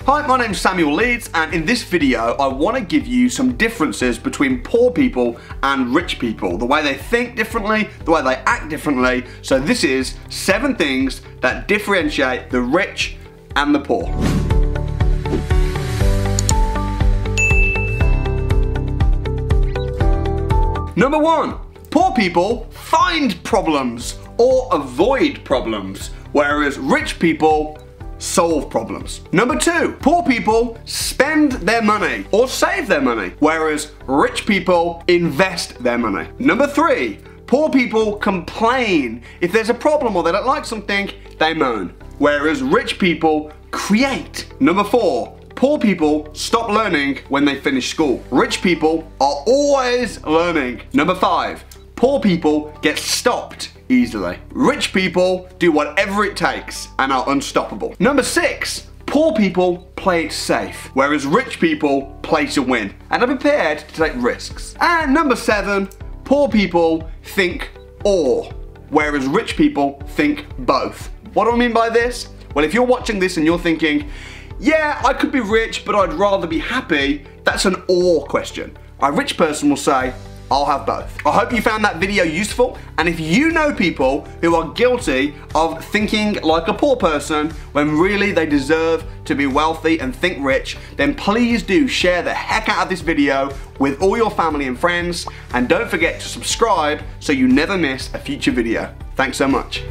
Hi, my name's Samuel Leeds, and in this video I want to give you some differences between poor people and rich people. The way they think differently, the way they act differently. So this is 7 things that differentiate the rich and the poor. Number 1, poor people find problems or avoid problems, whereas rich people solve problems. Number 2, poor people spend their money or save their money, whereas rich people invest their money. Number 3, poor people complain. If there's a problem or they don't like something, they moan, whereas rich people create. Number 4, poor people stop learning when they finish school. Rich people are always learning. Number 5, poor people get stopped easily. Rich people do whatever it takes and are unstoppable. Number 6, poor people play it safe, whereas rich people play to win and are prepared to take risks. And number 7, poor people think or, whereas rich people think both. What do I mean by this? Well, if you're watching this and you're thinking, yeah, I could be rich, but I'd rather be happy, that's an or question. A rich person will say, I'll have both. I hope you found that video useful, and if you know people who are guilty of thinking like a poor person when really they deserve to be wealthy and think rich, then please do share the heck out of this video with all your family and friends, and don't forget to subscribe so you never miss a future video. Thanks so much.